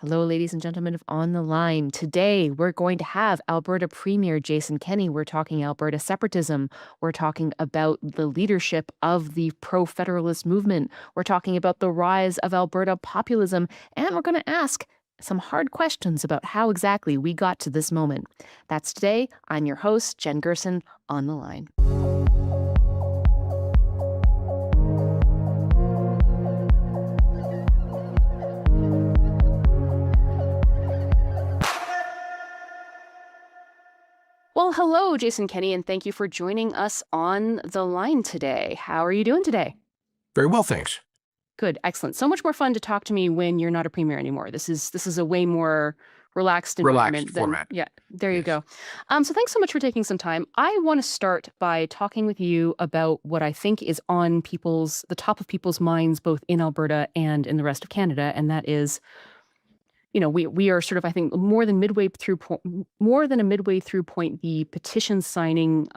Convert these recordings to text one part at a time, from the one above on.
Hello, ladies and gentlemen of On the Line. Today, we're going to have Alberta Premier Jason Kenney. We're talking Alberta separatism. We're talking about the leadership of the pro-federalist movement. We're talking about the rise of Alberta populism. And we're going to ask some hard questions about how exactly we got to this moment. That's today. I'm your host, Jen Gerson, On the Line. Well, hello, Jason Kenney, and thank you for joining us on the line today. How are you doing today? Very well, thanks. Good, excellent. So much more fun to talk to me when you're not a premier anymore. This is a way more relaxed environment format. Yeah, there you Yes. go. So thanks so much for taking some time. I want to start by talking with you about what I think is on the top of people's minds, both in Alberta and in the rest of Canada, and that is, we are sort of, I think, more than a midway through point, the petition signing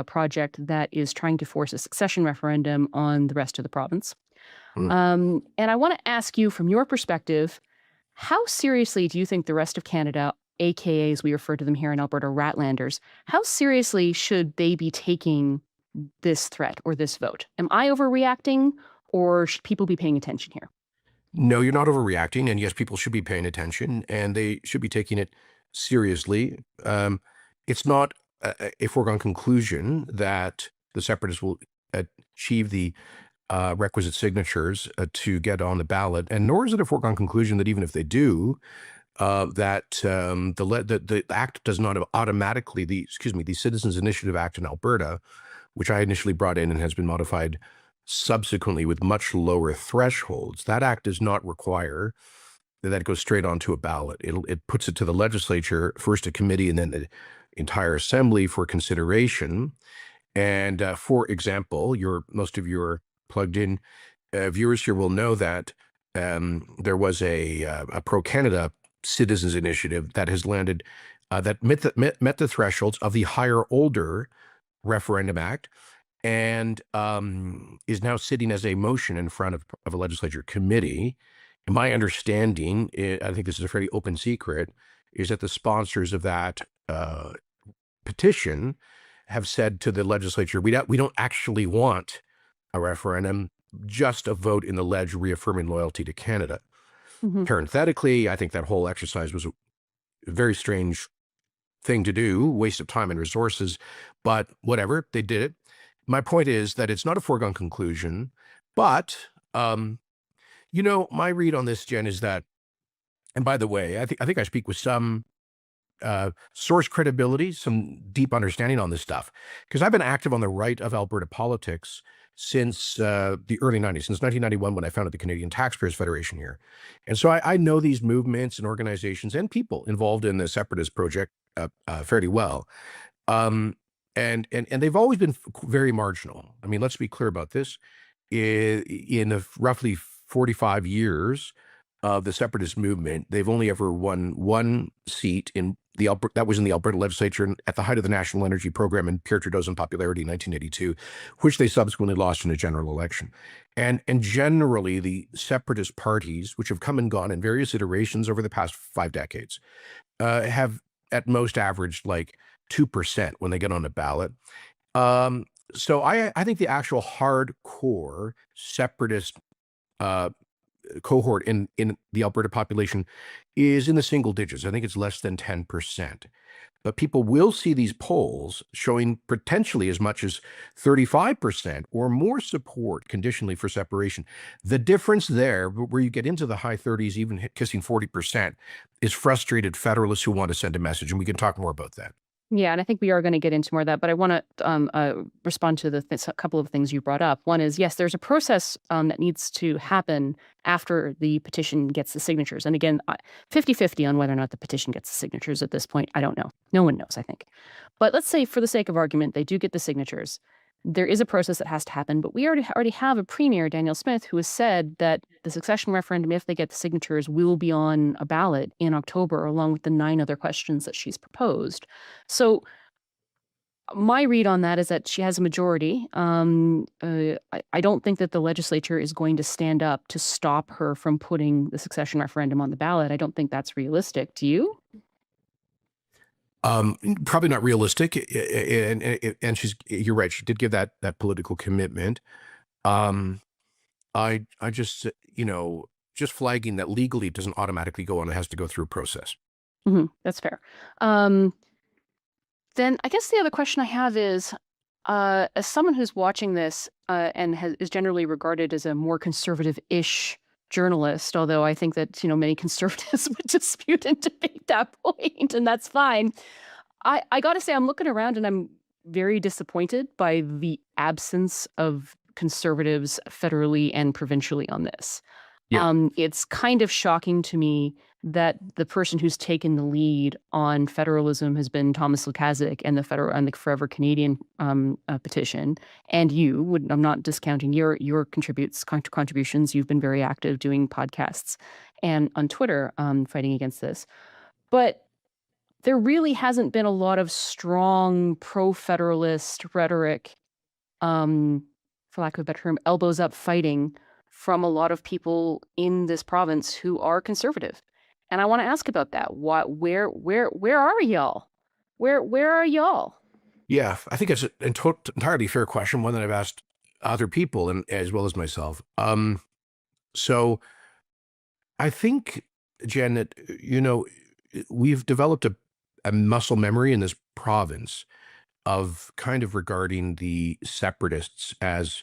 project that is trying to force a succession referendum on the rest of the province. And I want to ask you, from your perspective, how seriously do you think the rest of Canada, aka as we refer to them here in Alberta, Ratlanders, how seriously should they be taking this threat or this vote? Am I overreacting, or should people be paying attention here? No, you're not overreacting, and yes, people should be paying attention, and they should be taking it seriously. It's not a foregone conclusion that the separatists will achieve the requisite signatures to get on the ballot, and nor is it a foregone conclusion that even if they do, the act does not automatically, the Citizens Initiative Act in Alberta, which I initially brought in and has been modified subsequently with much lower thresholds. That act does not require that it goes straight onto a ballot. It puts it to the legislature, first a committee and then the entire assembly for consideration. And for example, most of your plugged in viewers here will know that there was a pro-Canada citizens initiative that has landed, that met the thresholds of the higher older Referendum Act, and is now sitting as a motion in front of a legislature committee. And my understanding, I think this is a fairly open secret, is that the sponsors of that petition have said to the legislature, we don't actually want a referendum, just a vote in the ledge reaffirming loyalty to Canada. Parenthetically, I think that whole exercise was a very strange thing to do, waste of time and resources, but whatever, they did it. My point is that it's not a foregone conclusion, but, my read on this, Jen, is that, and by the way, I think I speak with some source credibility, some deep understanding on this stuff, because I've been active on the right of Alberta politics since the early 90s, since 1991, when I founded the Canadian Taxpayers Federation here. And so I know these movements and organizations and people involved in the separatist project fairly well. And they've always been very marginal. I mean, let's be clear about this. In the roughly 45 years of the separatist movement, they've only ever won one seat that was in the Alberta legislature at the height of the National Energy Program and Pierre Trudeau's unpopularity in 1982, which they subsequently lost in a general election. And generally, the separatist parties, which have come and gone in various iterations over the past 5 decades, have at most averaged like 2% when they get on a ballot. So I think the actual hardcore separatist cohort in the Alberta population is in the single digits. I think it's less than 10%. But people will see these polls showing potentially as much as 35% or more support conditionally for separation. The difference there, where you get into the high 30s, even kissing 40%, is frustrated federalists who want to send a message. And we can talk more about that. Yeah, and I think we are going to get into more of that, but I want to respond to a couple of things you brought up. One is, yes, there's a process that needs to happen after the petition gets the signatures. And again, 50-50 on whether or not the petition gets the signatures at this point. I don't know. No one knows, I think. But let's say, for the sake of argument, they do get the signatures. There is a process that has to happen, but we already have a premier, Danielle Smith, who has said that the succession referendum, if they get the signatures, will be on a ballot in October, along with the 9 other questions that she's proposed. So My read on that is that she has a majority. I don't think that the legislature is going to stand up to stop her from putting the succession referendum on the ballot. I don't think that's realistic. Do you? Probably not realistic, and you're right. She did give that political commitment. Um, I just just flagging that legally it doesn't automatically go on; it has to go through a process. That's fair. Then I guess the other question I have is, as someone who's watching this and is generally regarded as a more conservative-ish journalist, although I think that many conservatives would dispute and debate that point, and that's fine. I got to say, I'm looking around and I'm very disappointed by the absence of conservatives federally and provincially on this. Yeah. It's kind of shocking to me that the person who's taken the lead on federalism has been Thomas Lukaszuk and the Forever Canadian petition. And I'm not discounting your contributions. You've been very active doing podcasts and on Twitter fighting against this. But there really hasn't been a lot of strong pro-federalist rhetoric, for lack of a better term, elbows up fighting from a lot of people in this province who are conservative. And I want to ask about that. Where are y'all? Where are y'all? Yeah, I think it's an entirely fair question, one that I've asked other people and as well as myself. So I think, Jen, that we've developed a muscle memory in this province of kind of regarding the separatists as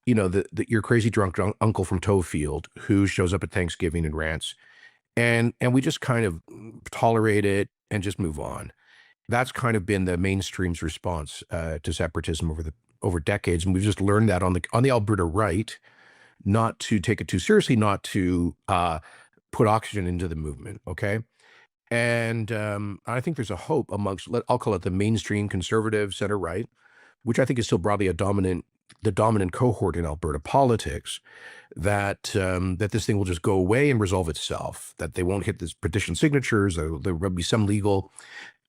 your crazy drunk uncle from Toefield who shows up at Thanksgiving and rants, and we just kind of tolerate it and just move on. That's kind of been the mainstream's response to separatism over decades, and we've just learned that on the Alberta right, not to take it too seriously, not to put oxygen into the movement. Okay. And I think there's a hope amongst, I'll call it the mainstream conservative center right, which I think is still broadly the dominant cohort in Alberta politics, that this thing will just go away and resolve itself, that they won't hit this petition signatures, there will be some legal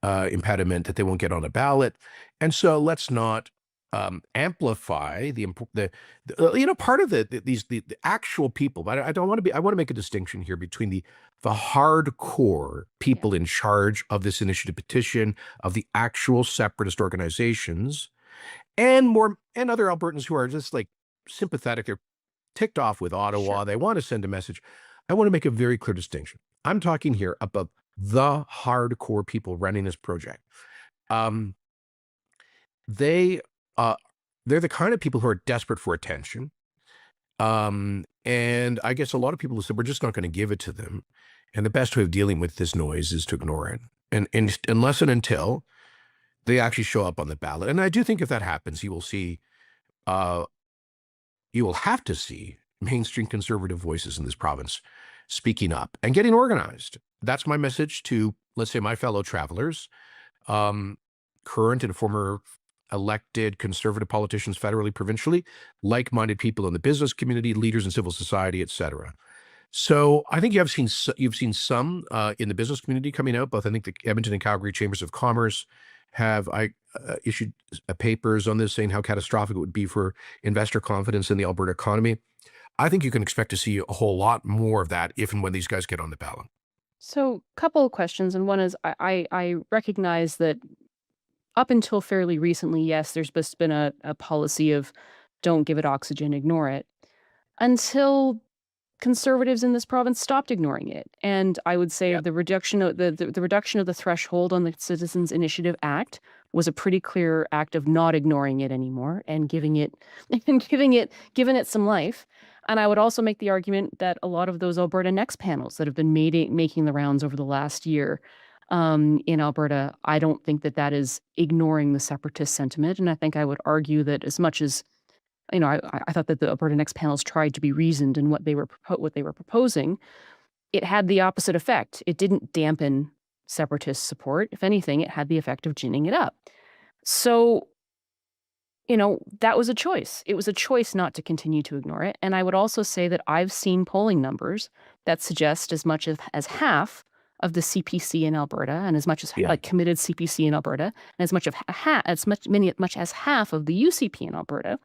impediment that they won't get on a ballot. And so let's not amplify the part of the actual people. But I want to make a distinction here between the hardcore people in charge of this initiative petition, of the actual separatist organizations, and other Albertans who are just like sympathetic. They're ticked off with Ottawa. Sure. They want to send a message. I want to make a very clear distinction. I'm talking here about the hardcore people running this project. They're the kind of people who are desperate for attention. And I guess a lot of people said, we're just not going to give it to them. And the best way of dealing with this noise is to ignore it. And unless and until they actually show up on the ballot. And I do think if that happens, you will have to see mainstream conservative voices in this province speaking up and getting organized. That's my message to, let's say, my fellow travelers, current and former elected conservative politicians federally, provincially, like-minded people in the business community, leaders in civil society, et cetera. So I think you've seen some in the business community coming out. Both I think the Edmonton and Calgary Chambers of Commerce have issued papers on this saying how catastrophic it would be for investor confidence in the Alberta economy. I think you can expect to see a whole lot more of that if and when these guys get on the ballot. So, couple of questions, and one is I recognize that up until fairly recently, yes, there's just been a policy of don't give it oxygen, ignore it, until conservatives in this province stopped ignoring it. And I would say the reduction of the reduction of the threshold on the Citizens Initiative Act was a pretty clear act of not ignoring it anymore and giving it some life. And I would also make the argument that a lot of those Alberta Next panels that have been making the rounds over the last year in Alberta, I don't think that is ignoring the separatist sentiment. And I think I would argue that as much as I thought that the Alberta Next panels tried to be reasoned in what they were proposing, it had the opposite effect. It didn't dampen separatist support. If anything, it had the effect of ginning it up. So, that was a choice. It was a choice not to continue to ignore it. And I would also say that I've seen polling numbers that suggest as much as half of the CPC in Alberta, and as much as Yeah. like committed CPC in Alberta, and as much as half of the UCP in Alberta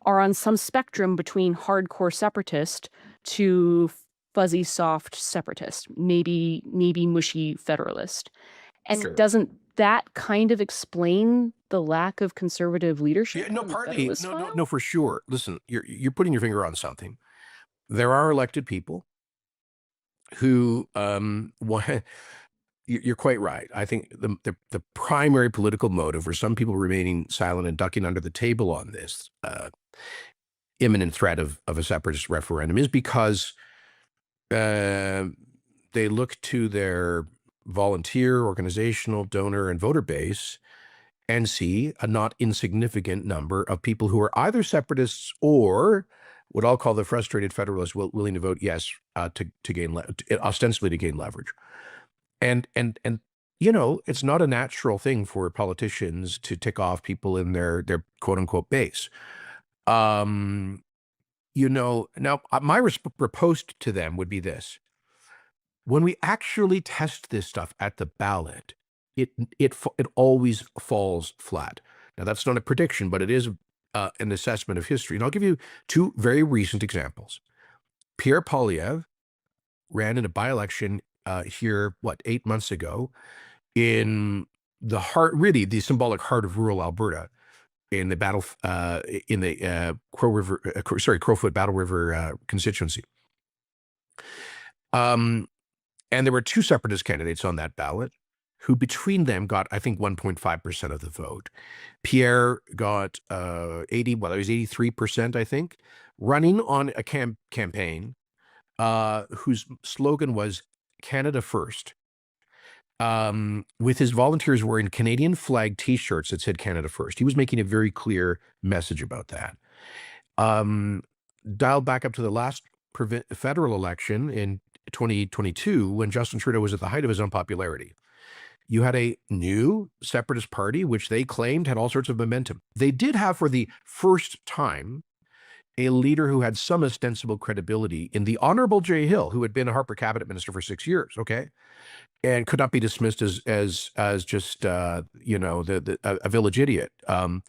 are on some spectrum between hardcore separatist to fuzzy soft separatist, maybe mushy federalist. And Sure. doesn't that kind of explain the lack of conservative leadership Yeah, no, on the partly, Federalist no, file? for sure. Listen, you're putting your finger on something. There are elected people who, you're quite right. I think the primary political motive for some people remaining silent and ducking under the table on this imminent threat of a separatist referendum is because uh, they look to their volunteer, organizational, donor, and voter base and see a not insignificant number of people who are either separatists or what I'll call the frustrated federalists willing to vote yes to gain ostensibly to gain leverage. And it's not a natural thing for politicians to tick off people in their quote unquote base. Um, now my riposte to them would be this: when we actually test this stuff at the ballot, it always falls flat. Now that's not a prediction, but it is an assessment of history. And I'll give you two very recent examples. Pierre Poilievre ran in a by-election here, 8 months ago, in the heart, really the symbolic heart of rural Alberta, in the Crowfoot Battle River constituency. And there were two separatist candidates on that ballot who between them got, I think, 1.5% of the vote. Pierre got 83%, I think, running on a campaign whose slogan was Canada First. With his volunteers wearing Canadian flag T-shirts that said Canada First. He was making a very clear message about that. Dialed back up to the last federal election in 2022, when Justin Trudeau was at the height of his unpopularity. You had a new separatist party, which they claimed had all sorts of momentum. They did have, for the first time, a leader who had some ostensible credibility in the Honorable Jay Hill, who had been a Harper cabinet minister for 6 years, okay? And could not be dismissed as just a village idiot. And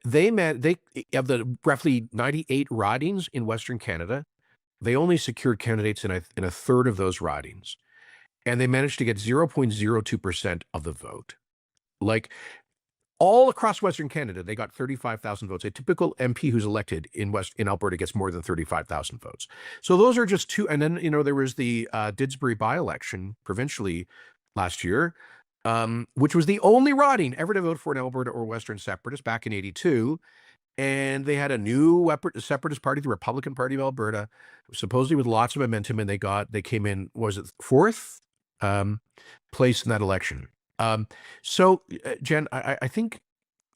they of the roughly 98 ridings in Western Canada, they only secured candidates in a third of those ridings, and they managed to get 0.02% of the vote. Like, all across Western Canada, they got 35,000 votes. A typical MP who's elected in Alberta gets more than 35,000 votes. So those are just two. And then, there was the Didsbury by-election provincially last year, which was the only riding ever to vote for an Alberta or Western separatist back in 82. And they had a new separatist party, the Republican Party of Alberta, supposedly with lots of momentum, and they came in, was it fourth place in that election. So, Jen, I think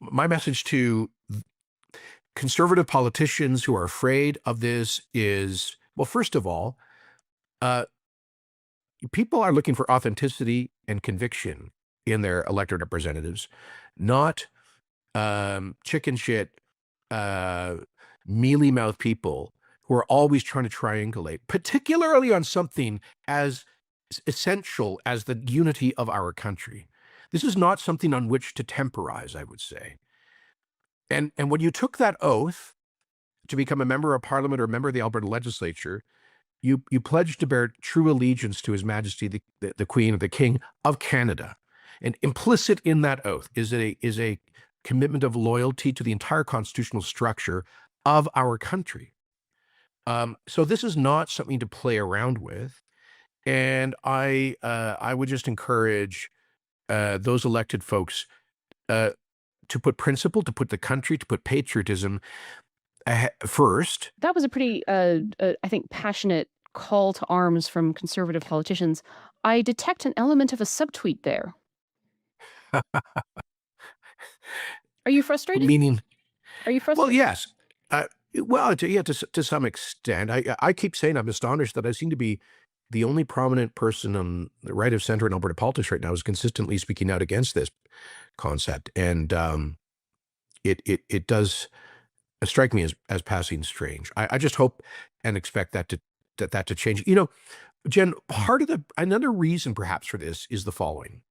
my message to conservative politicians who are afraid of this is, well, first of all, people are looking for authenticity and conviction in their elected representatives, not chicken shit, mealy-mouthed people who are always trying to triangulate, particularly on something as essential as the unity of our country. This is not something on which to temporize, I would say. And when you took that oath to become a member of Parliament or a member of the Alberta legislature, you pledged to bear true allegiance to His Majesty, the Queen or the King of Canada. And implicit in that oath is a commitment of loyalty to the entire constitutional structure of our country. So this is not something to play around with. And I would just encourage those elected folks to put principle, to put the country, to put patriotism first. That was a pretty, I think, passionate call to arms from conservative politicians. I detect an element of a subtweet there. Are you frustrated? Meaning, Are you well, frustrated? yes. Well, to some extent. I keep saying I'm astonished that I seem to be the only prominent person on the right of center in Alberta politics right now who's consistently speaking out against this concept. And it does strike me as passing strange. I just hope and expect that to change. Jen, another reason perhaps for this is the following.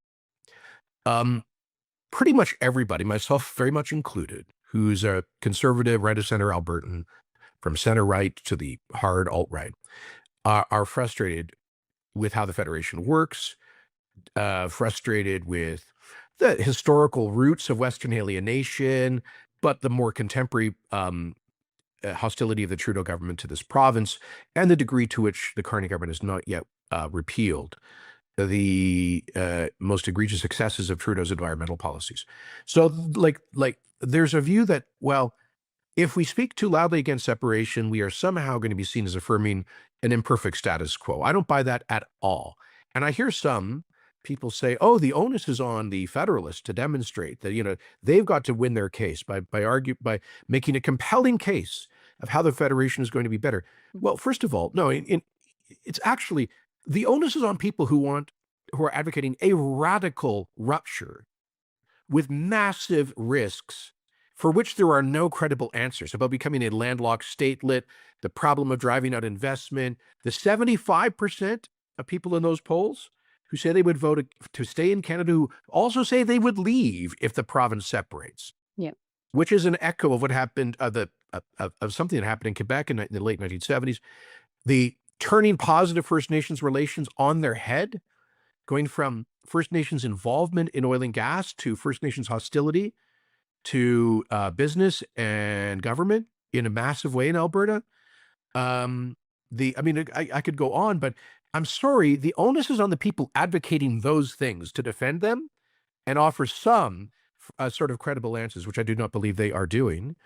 Pretty much everybody, myself very much included, who's a conservative, right of center Albertan, from center right to the hard alt right, are frustrated with how the Federation works, frustrated with the historical roots of Western alienation, but the more contemporary hostility of the Trudeau government to this province, and the degree to which the Carney government has not yet repealed the most egregious excesses of Trudeau's environmental policies. So, there's a view that, well, if we speak too loudly against separation, we are somehow going to be seen as affirming an imperfect status quo. I don't buy that at all. And I hear some people say, "Oh, the onus is on the Federalists to demonstrate that they've got to win their case by making a compelling case of how the Federation is going to be better." Well, first of all, no, it's actually the onus is on people who are advocating a radical rupture with massive risks for which there are no credible answers, about becoming a landlocked statelet, the problem of driving out investment. The 75% of people in those polls who say they would vote to stay in Canada, who also say they would leave if the province separates. Yeah. Which is an echo of what happened, of something that happened in Quebec in the late 1970s. The turning positive First Nations relations on their head, going from First Nations involvement in oil and gas to First Nations hostility to business and government in a massive way in Alberta. I could go on, but I'm sorry, the onus is on the people advocating those things to defend them and offer some sort of credible answers, which I do not believe they are doing.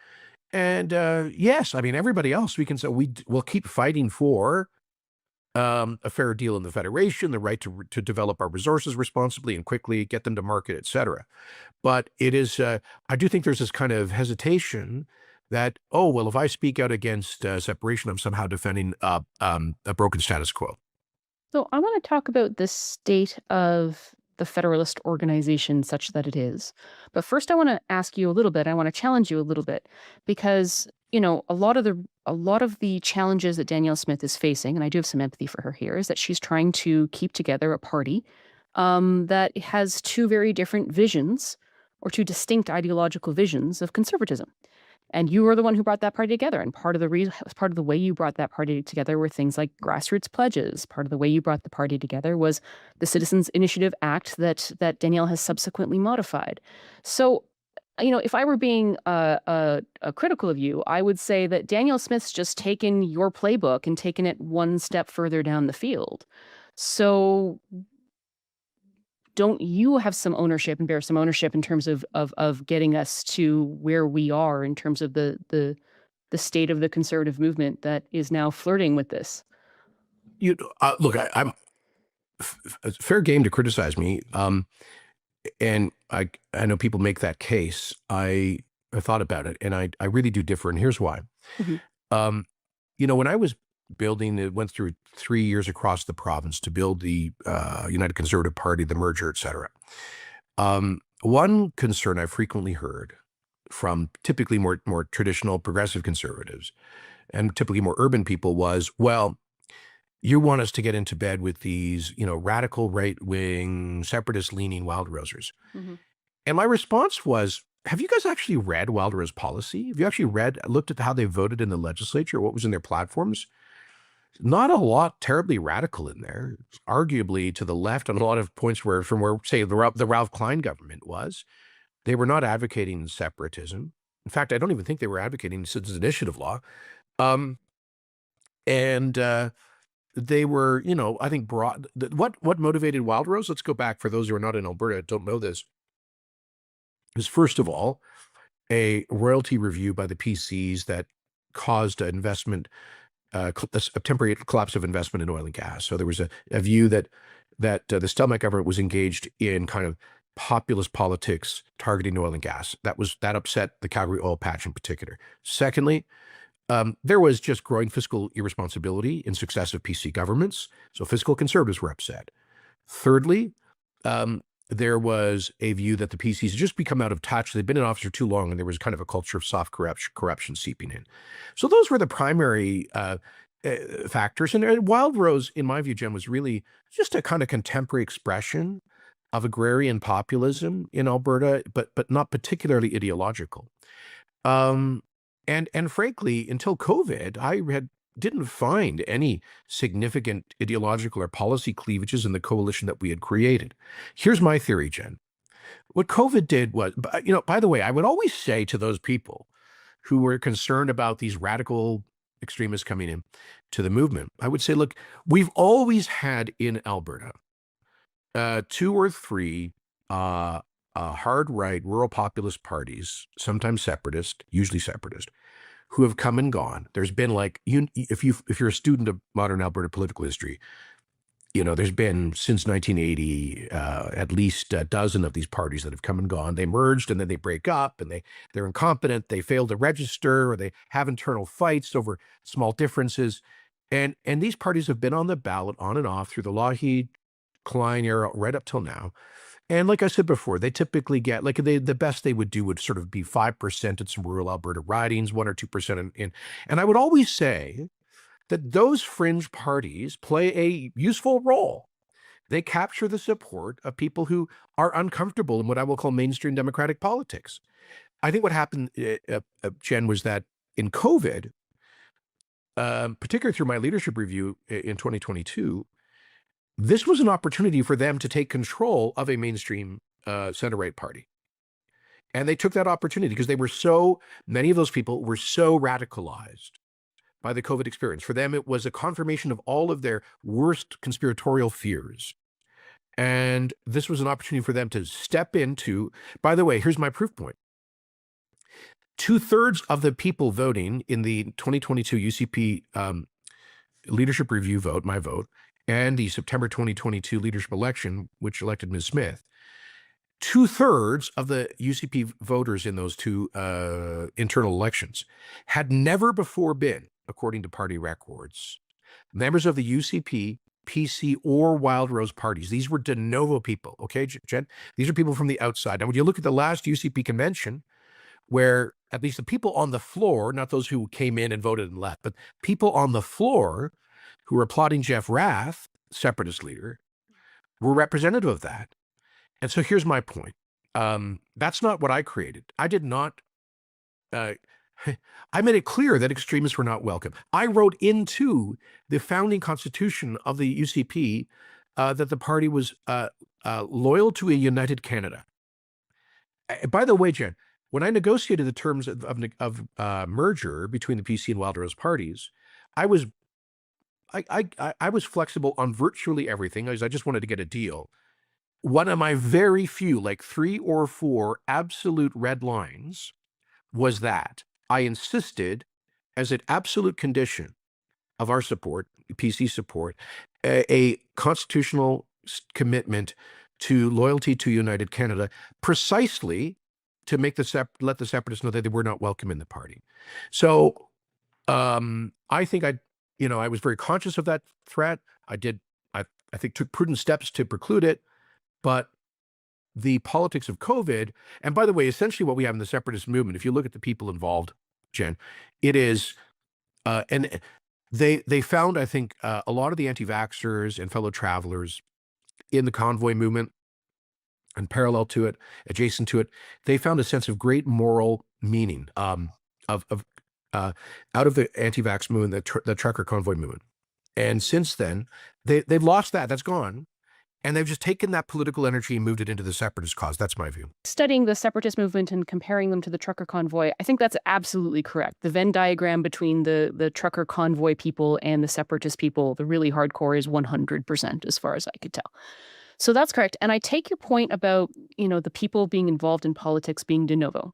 And yes, everybody else, we can say we'll keep fighting for a fair deal in the Federation, the right to develop our resources responsibly and quickly, get them to market, etc. But it is, I do think there's this kind of hesitation that, oh, well, if I speak out against separation, I'm somehow defending a broken status quo. So I want to talk about the state of the Federalist organization such that it is. But first I want to ask you a little bit. I want to challenge you a little bit because, a lot of the challenges that Danielle Smith is facing, and I do have some empathy for her here, is that she's trying to keep together a party that has two very different visions or two distinct ideological visions of conservatism. And you were the one who brought that party together. And part of the way you brought that party together were things like grassroots pledges. Part of the way you brought the party together was the Citizens Initiative Act that Danielle has subsequently modified. So, if I were being critical of you, I would say that Danielle Smith's just taken your playbook and taken it one step further down the field. So don't you have some ownership and bear some ownership in terms of getting us to where we are in terms of the state of the conservative movement that is now flirting with this? Look, I'm fair game to criticize me, and I know people make that case. I thought about it, and I really do differ, and here's why. Mhm. Um, when I was building, it went through 3 years across the province to build the United Conservative Party, the merger, et cetera. One concern I frequently heard from typically more traditional progressive conservatives and typically more urban people was, well, you want us to get into bed with these, radical right-wing, separatist-leaning Wildrosers. Mhm. And my response was, have you guys actually read Wildrose policy? Have you actually looked at how they voted in the legislature, what was in their platforms? Not a lot terribly radical in there. It's arguably to the left on a lot of points from where, say, the Ralph Klein government was. They were not advocating separatism. In fact, I don't even think they were advocating citizens initiative law. Um, and they were, I think what motivated Wildrose? Let's go back for those who are not in Alberta, don't know this, is first of all, a royalty review by the PCs that caused an investment a temporary collapse of investment in oil and gas. So there was a view that the Stelmach government was engaged in kind of populist politics targeting oil and gas. That upset the Calgary oil patch in particular. Secondly, there was just growing fiscal irresponsibility in successive PC governments. So fiscal conservatives were upset. Thirdly, there was a view that the PCs had just become out of touch. They'd been in office for too long, and there was kind of a culture of soft corruption seeping in. So those were the primary factors. And Wildrose, in my view, Jen, was really just a kind of contemporary expression of agrarian populism in Alberta, but not particularly ideological. Um, and frankly, until COVID, didn't find any significant ideological or policy cleavages in the coalition that we had created. Here's my theory, Jen. What COVID did was, by the way, I would always say to those people who were concerned about these radical extremists coming in to the movement, I would say, look, we've always had in Alberta two or three hard right rural populist parties, sometimes separatist, usually separatist, who have come and gone. There's been like if you're a student of modern Alberta political history, there's been since 1980 at least a dozen of these parties that have come and gone. They merged and then they break up, and they're incompetent. They fail to register, or they have internal fights over small differences. And these parties have been on the ballot on and off through the Lougheed Klein era right up till now. And like I said before, they typically get the best they would do would sort of be 5% in some rural Alberta ridings, 1 or 2% in. And I would always say that those fringe parties play a useful role. They capture the support of people who are uncomfortable in what I will call mainstream democratic politics. I think what happened, Jen, was that in COVID, particularly through my leadership review in 2022, this was an opportunity for them to take control of a mainstream center-right party. And they took that opportunity because many of those people were so radicalized by the COVID experience. For them, it was a confirmation of all of their worst conspiratorial fears. And this was an opportunity for them to step into, by the way, here's my proof point. 2/3 of the people voting in the 2022 UCP leadership review vote, my vote, and the September 2022 leadership election, which elected Ms. Smith, 2/3 of the UCP voters in those two internal elections had never before been, according to party records, members of the UCP, PC, or Wildrose parties. These were de novo people, okay, Jen? These are people from the outside. Now, when you look at the last UCP convention, where at least the people on the floor, not those who came in and voted and left, but people on the floor who were applauding Jeff Rath, separatist leader, were representative of that. And so here's my point. That's not what I created. I did not, I made it clear that extremists were not welcome. I wrote into the founding constitution of the UCP that the party was loyal to a united Canada. By the way, Jen, when I negotiated the terms of merger between the PC and Wildrose parties, I was flexible on virtually everything, as I just wanted to get a deal. One of my very few, like 3 or 4 absolute red lines was that I insisted, as an absolute condition of our support, PC support, a constitutional commitment to loyalty to United Canada, precisely to make let the separatists know that they were not welcome in the party. So I think I was very conscious of that threat. I think took prudent steps to preclude it, but the politics of COVID, and by the way, essentially what we have in the separatist movement, if you look at the people involved, Jen, it is, and they found, I think, a lot of the anti-vaxxers and fellow travelers in the convoy movement, and parallel to it, adjacent to it, they found a sense of great moral meaning out of the anti-vax movement, the trucker convoy movement. And since then, they've lost that. That's gone. And they've just taken that political energy and moved it into the separatist cause. That's my view. Studying the separatist movement and comparing them to the trucker convoy, I think that's absolutely correct. The Venn diagram between the trucker convoy people and the separatist people, the really hardcore, is 100% as far as I could tell. So that's correct. And I take your point about, the people being involved in politics being de novo.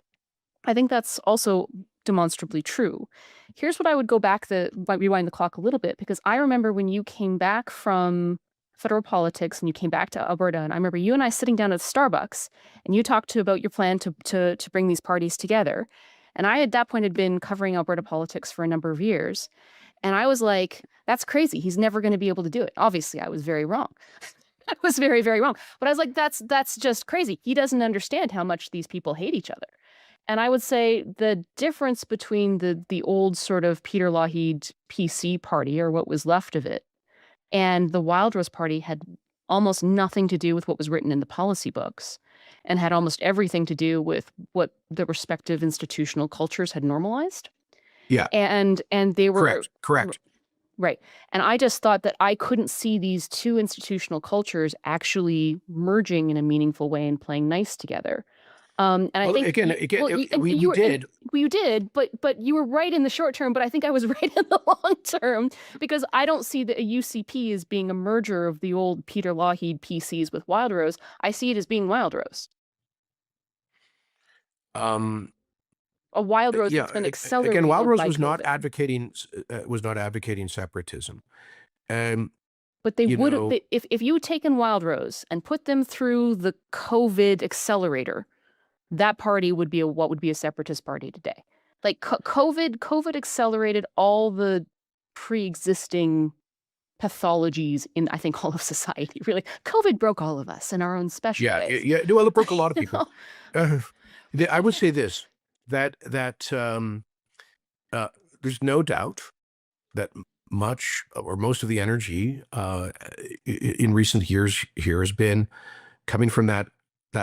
I think that's also demonstrably true. Here's what I would go back, rewind the clock a little bit, because I remember when you came back from federal politics and you came back to Alberta, and I remember you and I sitting down at Starbucks, and you talked about your plan to bring these parties together. And I, at that point, had been covering Alberta politics for a number of years. And I was like, that's crazy. He's never going to be able to do it. Obviously, I was very wrong. I was very, very wrong. But I was like, that's just crazy. He doesn't understand how much these people hate each other. And I would say the difference between the old sort of Peter Lougheed PC party, or what was left of it, and the Wildrose party had almost nothing to do with what was written in the policy books, and had almost everything to do with what the respective institutional cultures had normalized. Yeah, And they were correct. right. And I just thought that I couldn't see these two institutional cultures actually merging in a meaningful way and playing nice together. And I Well, think we did. you did, but you were right in the short term. But I think I was right in the long term, because I don't see the UCP as being a merger of the old Peter Lougheed PCs with Wildrose. I see it as being Wildrose, Um, a Wildrose yeah. that's been Again, accelerated Wildrose by COVID. was not advocating separatism. Um, But they you would, know, if you had taken Wildrose and put them through the COVID accelerator, that party would be what would be a separatist party today. Like COVID accelerated all the pre-existing pathologies in, I think, all of society. Really, COVID broke all of us in our own special yeah, ways. yeah. Well, it broke a lot of You people. know? Uh, I would say this that uh, there's no doubt that much or most of the energy in recent years here has been coming from that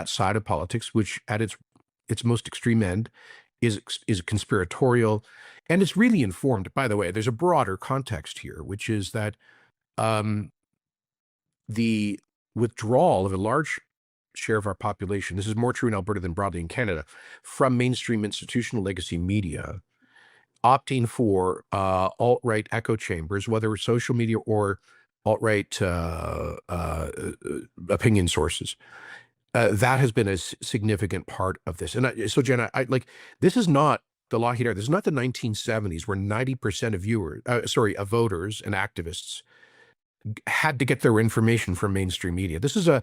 side of politics, which at its most extreme end is conspiratorial, and it's really informed. By the way, there's a broader context here, which is that um, the withdrawal of a large share of our population, this is more true in Alberta than broadly in Canada, from mainstream institutional legacy media, opting for alt-right echo chambers, whether it's social media or alt-right opinion sources. That has been a significant part of this. And so, Jen, I like, this is not the Lougheed era. This is not the 1970s where 90% of voters and activists had to get their information from mainstream media. This is a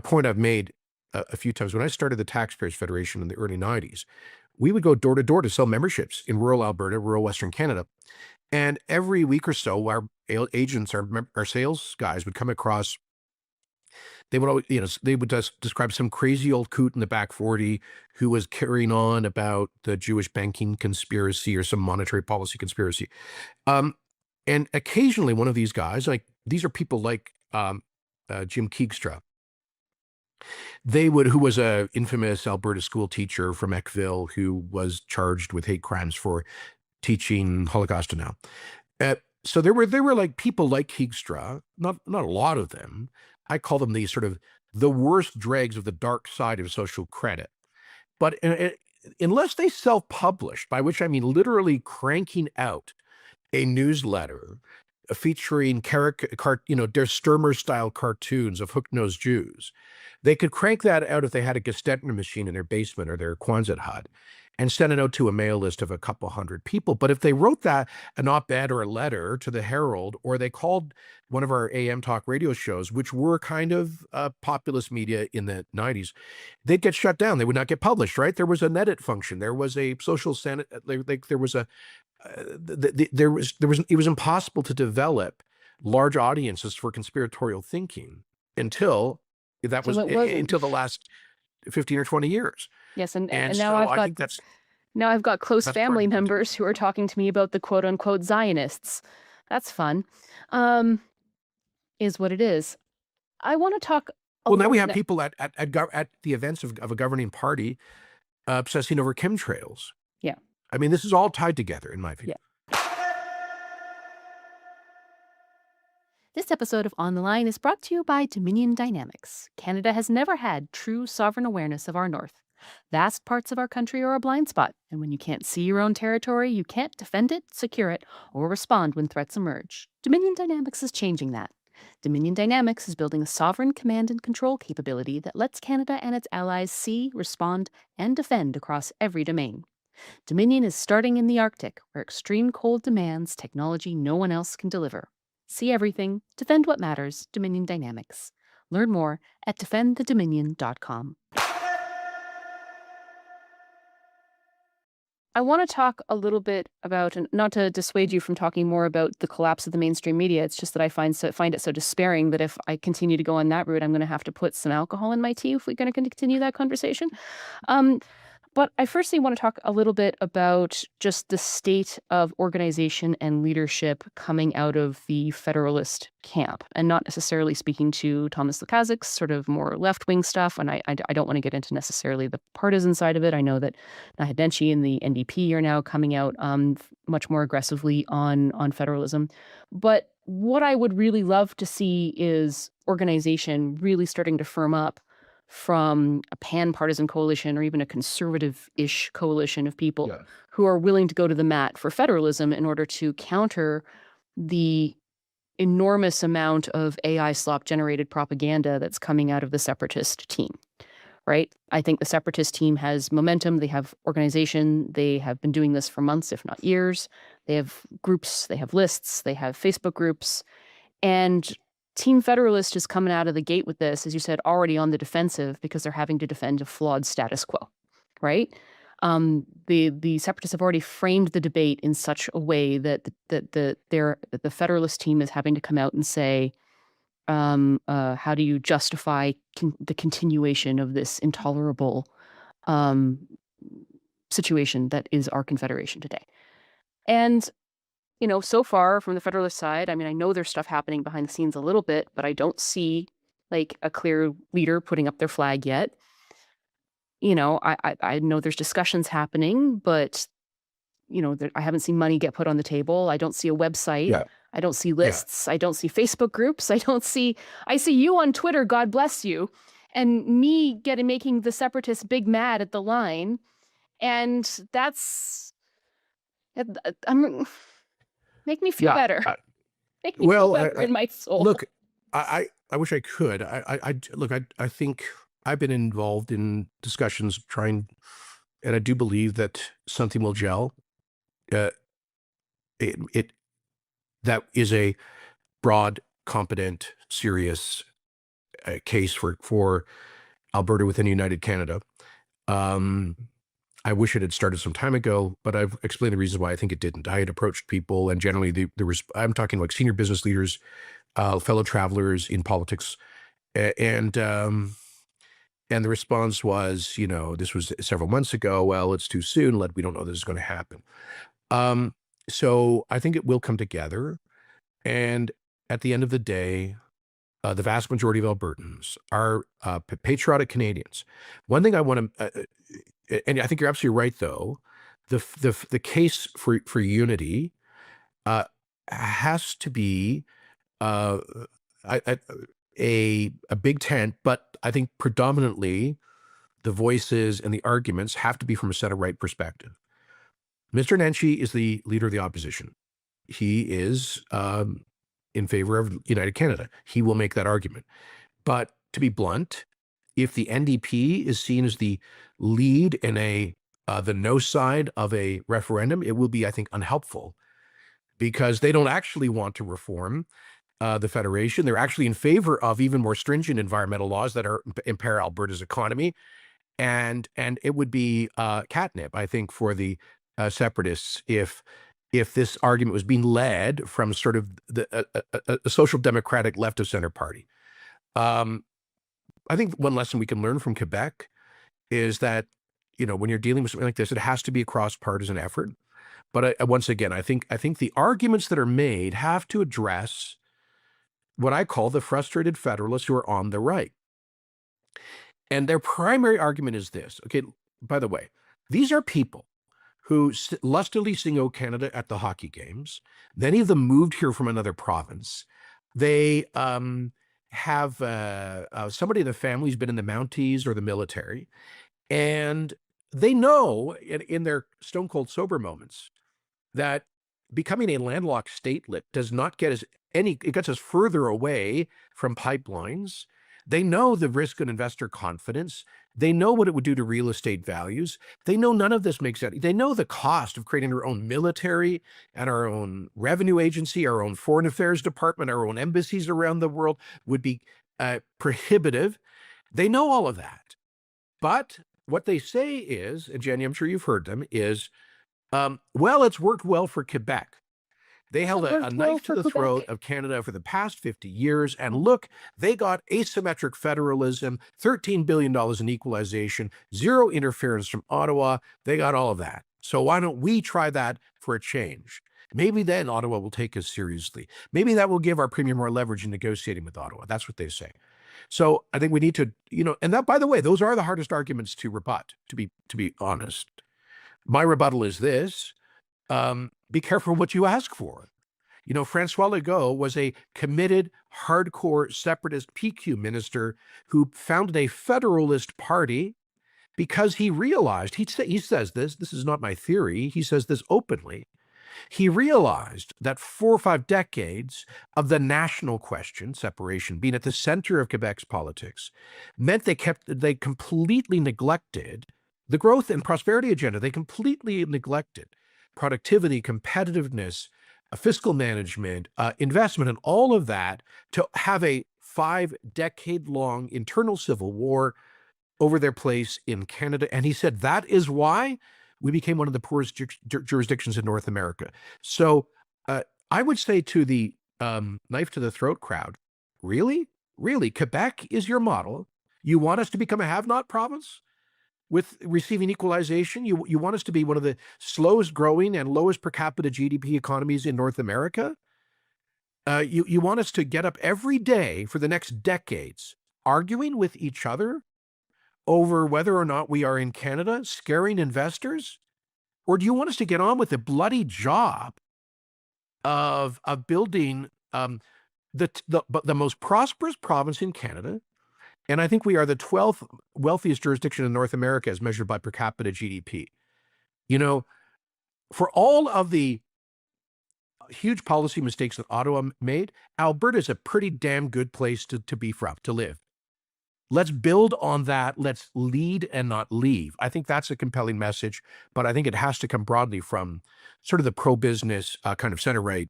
point I've made a few times. When I started the Taxpayers Federation in the early 90s, we would go door to door to sell memberships in rural Alberta, rural Western Canada. And every week or so, our agents, our sales guys would come across. They would always, they would just describe some crazy old coot in the back 40 who was carrying on about the Jewish banking conspiracy or some monetary policy conspiracy. Um, and occasionally one of these guys, like these are people like Jim Keegstra, who was a infamous Alberta school teacher from Eckville who was charged with hate crimes for teaching Holocaust now. So there were like people like Keegstra, not a lot of them. I call them the sort of the worst dregs of the dark side of social credit. But unless they self-published, by which I mean literally cranking out a newsletter featuring Der Sturmer style cartoons of hook-nosed Jews, they could crank that out if they had a Gestetner machine in their basement or their Quonset hut and send it out to a mail list of a couple hundred people. But if they wrote that an op-ed or a letter to the Herald, or they called one of our AM talk radio shows, which were kind of populist media in the 90s, they'd get shut down. They would not get published, right? There was an edit function. There was a social senate. There was a it was impossible to develop large audiences for conspiratorial thinking until until the last 15 or 20 years. Yes, and And now so I think I've got close that's family part of it. members who are talking to me about the quote unquote Zionists. That's fun. Um, is what it is. I want to talk a Well, now little we have bit. people at the events of a governing party obsessing over chemtrails. Yeah. I mean, this is all tied together, in my view. Yeah. This episode of On the Line is brought to you by Dominion Dynamics. Canada has never had true sovereign awareness of our north. Vast parts of our country are a blind spot, and when you can't see your own territory, you can't defend it, secure it, or respond when threats emerge. Dominion Dynamics is changing that. Dominion Dynamics is building a sovereign command and control capability that lets Canada and its allies see, respond, and defend across every domain. Dominion is starting in the Arctic, where extreme cold demands technology no one else can deliver. See everything, defend what matters, Dominion Dynamics. Learn more at defendthedominion.com. I want to talk a little bit about, and not to dissuade you from talking more about the collapse of the mainstream media. It's just that I find it so despairing that if I continue to go on that route, I'm going to have to put some alcohol in my tea if we're going to continue that conversation. Um, But I firstly want to talk a little bit about just the state of organization and leadership coming out of the Federalist camp, and not necessarily speaking to Thomas Lukaszik's sort of more left-wing stuff. And I don't want to get into necessarily the partisan side of it. I know that Naheed Nenshi and the NDP are now coming out much more aggressively on federalism. But what I would really love to see is organization really starting to firm up from a pan-partisan coalition or even a conservative-ish coalition of people Yeah. who are willing to go to the mat for federalism in order to counter the enormous amount of AI slop-generated propaganda that's coming out of the separatist team, right? I think the separatist team has momentum. They have organization. They have been doing this for months, if not years. They have groups. They have lists. They have Facebook groups. And Team Federalist is coming out of the gate with this, as you said, already on the defensive because they're having to defend a flawed status quo, right? The separatists have already framed the debate in such a way that the Federalist team is having to come out and say, how do you justify the continuation of this intolerable situation that is our Confederation today? And so far from the Federalist side, I mean, I know there's stuff happening behind the scenes a little bit, but I don't see like a clear leader putting up their flag yet. I know there's discussions happening, but I haven't seen money get put on the table. I don't see a website. Yeah. I don't see lists. I don't see Facebook groups. I see you on Twitter, God bless you, and me making the separatists big mad at the line. And make me feel better. Make me feel better in my soul. Look, I wish I could. I think I've been involved in discussions and I do believe that something will gel. That is a broad, competent, serious case for Alberta within United Canada. I wish it had started some time ago, but I've explained the reasons why I think it didn't. I had approached people, and generally I'm talking like senior business leaders, fellow travelers in politics, and the response was, this was several months ago. Well, it's too soon. We don't know this is going to happen. So I think it will come together, and at the end of the day, the vast majority of Albertans are patriotic Canadians. One thing I want to, and I think you're absolutely right, though, the case for unity has to be a big tent, but I think predominantly the voices and the arguments have to be from a center-right perspective. Mr. Nenshi is the leader of the opposition. He is in favor of United Canada. He will make that argument. But to be blunt, if the NDP is seen as the lead in the no side of a referendum, it will be, I think, unhelpful because they don't actually want to reform the Federation. They're actually in favor of even more stringent environmental laws that impair Alberta's economy. And it would be catnip, I think, for the separatists if this argument was being led from sort of a social democratic left of center party. I think one lesson we can learn from Quebec is that, when you're dealing with something like this, it has to be a cross-partisan effort. But once again, I think the arguments that are made have to address what I call the frustrated federalists who are on the right. And their primary argument is this. Okay, by the way, these are people who lustily sing "O Canada" at the hockey games. Many of them moved here from another province. They have somebody in the family's been in the Mounties or the military, and they know in their stone cold sober moments that becoming a landlocked statelet does not get us it gets us further away from pipelines. They know the risk in investor confidence. They know what it would do to real estate values. They know none of this makes sense. They know the cost of creating our own military and our own revenue agency, our own foreign affairs department, our own embassies around the world would be prohibitive. They know all of that. But what they say is, and Jenny, I'm sure you've heard them, is, well, it's worked well for Quebec. They held That a worked well knife to for the throat Quebec. of Canada for the past 50 years. And look, they got asymmetric federalism, $13 billion in equalization, zero interference from Ottawa. They got all of that. So why don't we try that for a change? Maybe then Ottawa will take us seriously. Maybe that will give our premier more leverage in negotiating with Ottawa. That's what they say. So I think we need to, and that, by the way, those are the hardest arguments to rebut, to be honest. My rebuttal is this: be careful what you ask for. Francois Legault was a committed, hardcore separatist PQ minister who founded a federalist party because he realized, he says this is not my theory, he says this openly. He realized that 4 or 5 decades of the national question, separation, being at the center of Quebec's politics, meant they completely neglected the growth and prosperity agenda. They completely neglected productivity, competitiveness, fiscal management, investment, and all of that to have a 5-decade-long internal civil war over their place in Canada. And he said that is why we became one of the poorest jurisdictions in North America. So I would say to the knife to the throat crowd, really? Really? Quebec is your model? You want us to become a have-not province with receiving equalization? You want us to be one of the slowest growing and lowest per capita GDP economies in North America? You want us to get up every day for the next decades arguing with each other over whether or not we are in Canada, scaring investors? Or do you want us to get on with the bloody job of building the most prosperous province in Canada? And I think we are the 12th wealthiest jurisdiction in North America as measured by per capita GDP. For all of the huge policy mistakes that Ottawa made, Alberta is a pretty damn good place to be from, to live. Let's build on that. Let's lead and not leave. I think that's a compelling message, but I think it has to come broadly from sort of the pro-business kind of center-right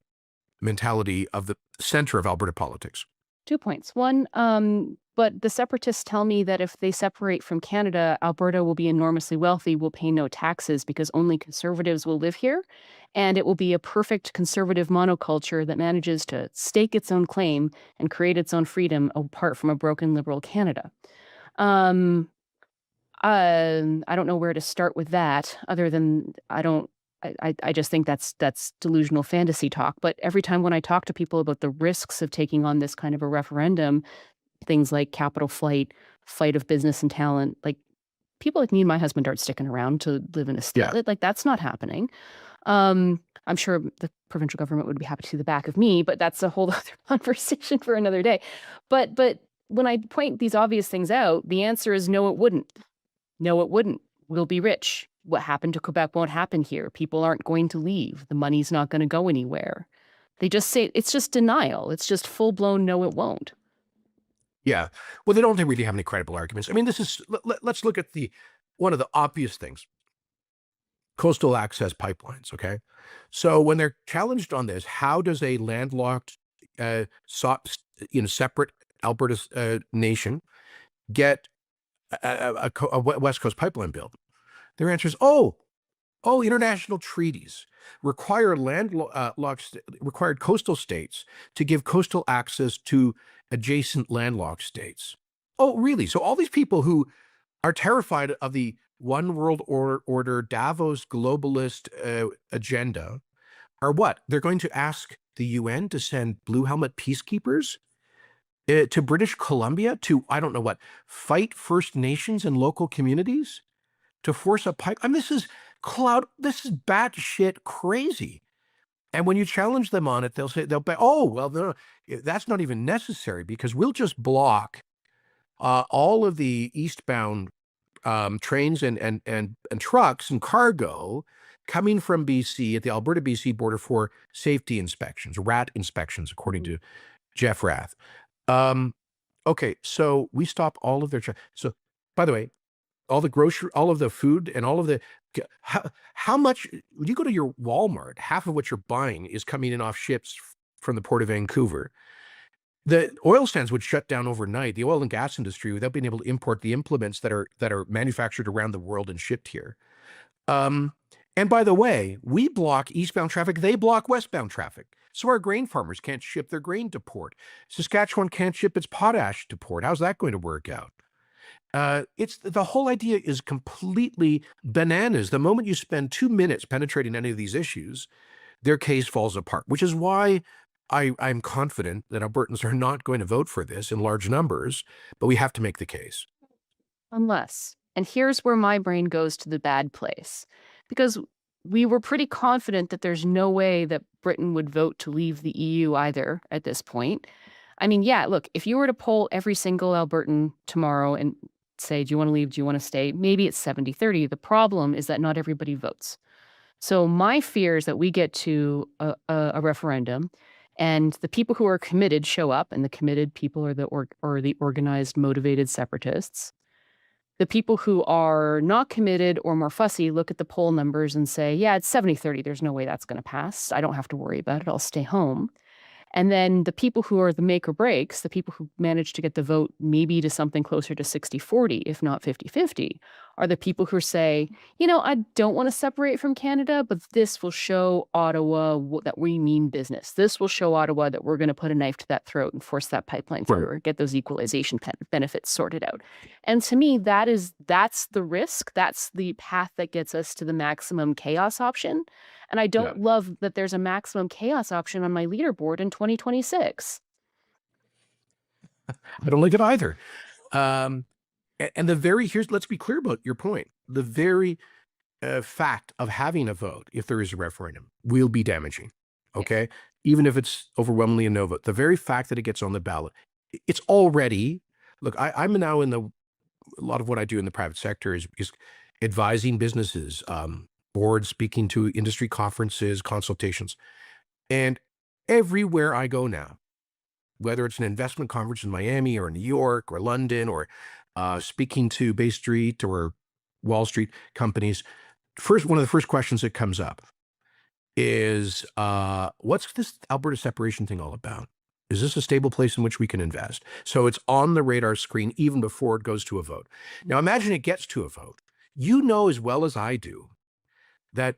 mentality of the center of Alberta politics. 2 points. One, but the separatists tell me that if they separate from Canada, Alberta will be enormously wealthy, will pay no taxes because only conservatives will live here. And it will be a perfect conservative monoculture that manages to stake its own claim and create its own freedom apart from a broken liberal Canada. I don't know where to start with that other than I just think that's delusional fantasy talk. But every time when I talk to people about the risks of taking on this kind of a referendum, things like capital flight, fight of business and talent, like people like me and my husband aren't sticking around to live in a state. Yeah. Like that's not happening. I'm sure the provincial government would be happy to see the back of me, but that's a whole other conversation for another day. But when I point these obvious things out, the answer is no, it wouldn't. No, it wouldn't. We'll be rich. What happened to Quebec won't happen here. People aren't going to leave. The money's not going to go anywhere. They just say it's just denial. It's just full blown no, it won't. Yeah. Well, they don't really have any credible arguments. I mean, let's look at one of the obvious things. Coastal access pipelines, okay? So when they're challenged on this, how does a landlocked, separate Alberta nation get a West Coast pipeline built? Their answer is, international treaties require required coastal states to give coastal access to adjacent landlocked states. Oh, really? So all these people who are terrified of the one world order Davos globalist agenda are what? They're going to ask the UN to send blue helmet peacekeepers to British Columbia to, I don't know what, fight First Nations and local communities to force a pipe. I mean, this is batshit crazy. And when you challenge them on it, they'll say, no, that's not even necessary because we'll just block all of the eastbound trains and trucks and cargo coming from BC at the Alberta-BC border for safety inspections, RAT inspections, according to Jeff Rath. Okay, so we stop all of their. So, by the way, all of the food and all of the, how much, when you go to your Walmart, half of what you're buying is coming in off ships from the Port of Vancouver. The oil sands would shut down overnight, the oil and gas industry, without being able to import the implements that are manufactured around the world and shipped here. And And by the way, we block eastbound traffic, they block westbound traffic. So our grain farmers can't ship their grain to port. Saskatchewan can't ship its potash to port. How's that going to work out? It's the whole idea is completely bananas. The moment you spend 2 minutes penetrating any of these issues, their case falls apart, which is why I'm confident that Albertans are not going to vote for this in large numbers, but we have to make the case. Unless, and here's where my brain goes to the bad place, because we were pretty confident that there's no way that Britain would vote to leave the EU either at this point. I mean, yeah, look, if you were to poll every single Albertan tomorrow and say, do you want to leave? Do you want to stay? Maybe it's 70-30. The problem is that not everybody votes. So my fear is that we get to a referendum and the people who are committed show up, and the committed people are the organized, motivated separatists. The people who are not committed or more fussy look at the poll numbers and say, yeah, it's 70-30. There's no way that's going to pass. I don't have to worry about it. I'll stay home. And then the people who are the make or breaks, the people who manage to get the vote maybe to something closer to 60-40, if not 50-50, are the people who say, I don't want to separate from Canada, but this will show Ottawa that we mean business. This will show Ottawa that we're going to put a knife to that throat and force that pipeline through or get those equalization benefits sorted out. And to me, that's the risk. That's the path that gets us to the maximum chaos option. And I don't love that there's a maximum chaos option on my leaderboard in 2026. I don't like it either. And let's be clear about your point. The very fact of having a vote, if there is a referendum, will be damaging. Okay. Even if it's overwhelmingly a no vote, the very fact that it gets on the ballot, it's already, look, I'm now a lot of what I do in the private sector is advising businesses, boards, speaking to industry conferences, consultations. And everywhere I go now, whether it's an investment conference in Miami or New York or London or speaking to Bay Street or Wall Street companies, one of the first questions that comes up is, what's this Alberta separation thing all about? Is this a stable place in which we can invest? So it's on the radar screen even before it goes to a vote. Now imagine it gets to a vote. You know as well as I do that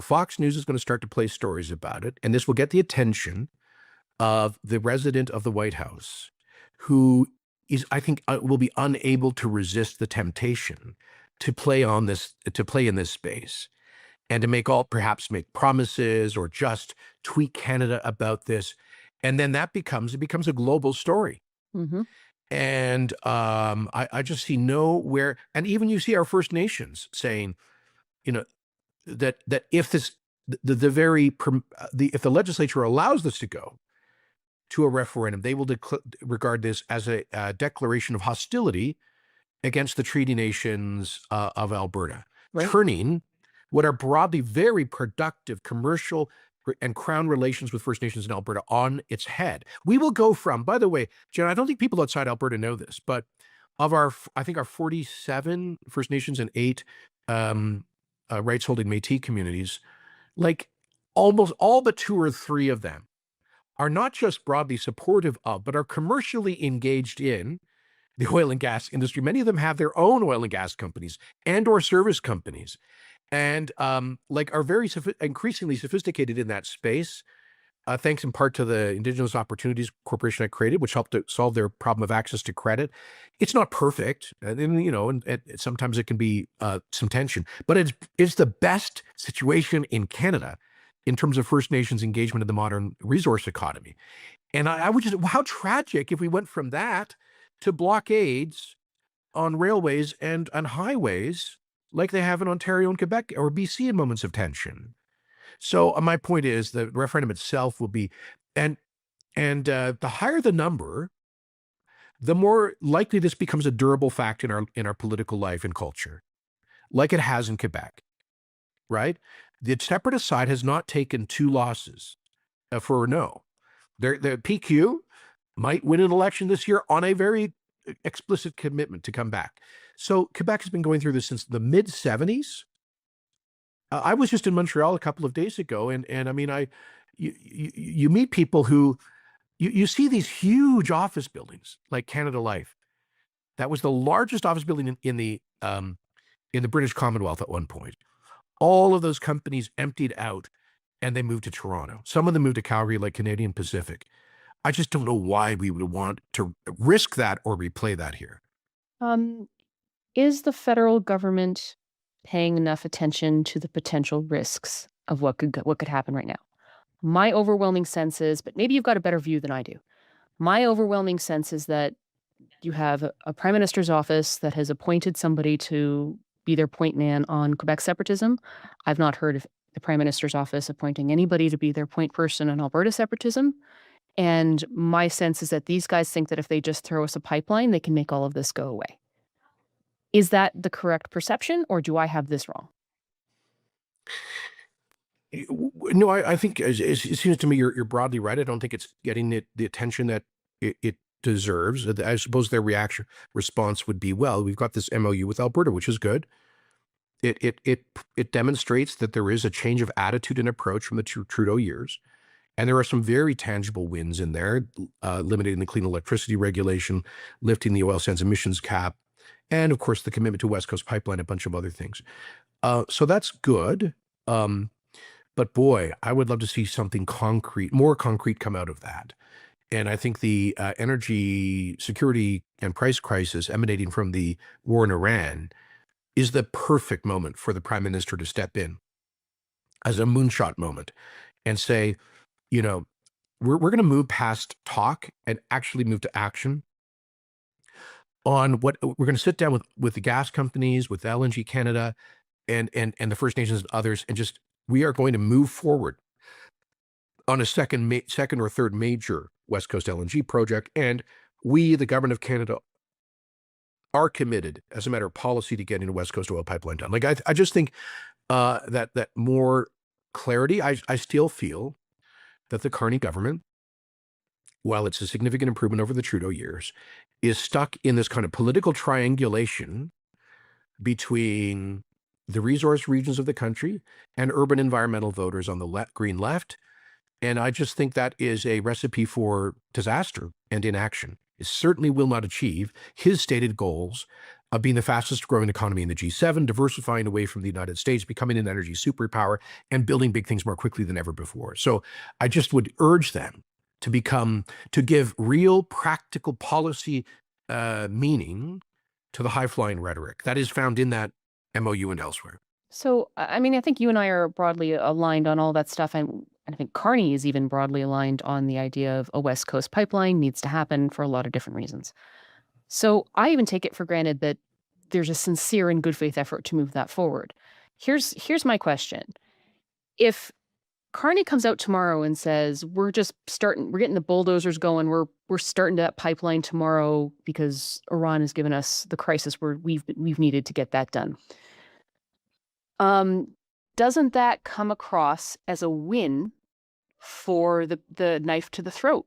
Fox News is going to start to play stories about it, and this will get the attention of the resident of the White House, who is, I think, will be unable to resist the temptation to play in this space, and to perhaps make promises or just tweet Canada about this, and then it becomes a global story. Mm-hmm. And I just see nowhere, and even you see our First Nations saying, that if if the legislature allows this to go to a referendum, they will regard this as a declaration of hostility against the treaty nations of Alberta, turning what are broadly very productive commercial and Crown relations with First Nations in Alberta on its head. We will go from, by the way, Jen, I don't think people outside Alberta know this, but of our 47 First Nations and 8 rights-holding Métis communities, like almost all but 2 or 3 of them are not just broadly supportive of, but are commercially engaged in the oil and gas industry. Many of them have their own oil and gas companies and or service companies, and are very increasingly sophisticated in that space, thanks in part to the Indigenous Opportunities Corporation I created, which helped to solve their problem of access to credit. It's not perfect, and sometimes it can be some tension, but it's the best situation in Canada in terms of First Nations engagement in the modern resource economy. And I would just, how tragic if we went from that to blockades on railways and on highways like they have in Ontario and Quebec or BC in moments of tension. So my point is the referendum itself will be, and the higher the number, the more likely this becomes a durable fact in our political life and culture, like it has in Quebec, right? The separatist side has not taken 2 losses for a no. The PQ might win an election this year on a very explicit commitment to come back. So Quebec has been going through this since the mid-70s. I was just in Montreal a couple of days ago, and I mean, you meet people who you see these huge office buildings like Canada Life. That was the largest office building in the British Commonwealth at one point. all of those companies emptied out and they moved to Toronto. Some of them moved to Calgary, like Canadian Pacific. I just don't know why we would want to risk that or replay that here. Um, is the federal government paying enough attention to the potential risks of what could happen right now? My overwhelming sense is, but maybe you've got a better view than I do. My overwhelming sense is that you have a prime minister's office that has appointed somebody to be their point man on Quebec separatism. I've not heard of the prime minister's office appointing anybody to be their point person on Alberta separatism. And my sense is that these guys think that if they just throw us a pipeline, they can make all of this go away. Is that the correct perception, or do I have this wrong? No, I think it seems to me you're broadly right. I don't think it's getting the attention that it deserves. I suppose their response would be, well, we've got this MOU with Alberta, which is good. It demonstrates that there is a change of attitude and approach from the Trudeau years. And there are some very tangible wins in there, limiting the clean electricity regulation, lifting the oil sands emissions cap, and of course, the commitment to West Coast Pipeline, a bunch of other things. So that's good. But boy, I would love to see something concrete, more concrete come out of that. And I think the energy security and price crisis emanating from the war in Iran is the perfect moment for the prime minister to step in as a moonshot moment and say, you know, we're going to move past talk and actually move to action on what we're going to sit down with the gas companies, with LNG Canada and the First Nations and others, and just we are going to move forward on a second or third major West Coast LNG project. And we, the government of Canada, are committed as a matter of policy to getting a West Coast oil pipeline done. Like I just think that more clarity. I still feel that the Carney government, while it's a significant improvement over the Trudeau years, is stuck in this kind of political triangulation between the resource regions of the country and urban environmental voters on the green left. And I just think that is a recipe for disaster and inaction. It certainly will not achieve his stated goals of being the fastest growing economy in the G7, diversifying away from the United States, becoming an energy superpower, and building big things more quickly than ever before. So I just would urge them to give real practical policy meaning to the high-flying rhetoric that is found in that MOU and elsewhere. So, I mean, I think you and I are broadly aligned on all that stuff. And I think Carney is even broadly aligned on the idea of a West Coast pipeline needs to happen for a lot of different reasons. So I even take it for granted that there's a sincere and good faith effort to move that forward. Here's my question. If Carney comes out tomorrow and says, we're getting the bulldozers going, we're starting that pipeline tomorrow because Iran has given us the crisis where we've needed to get that done. Doesn't that come across as a win for the knife to the throat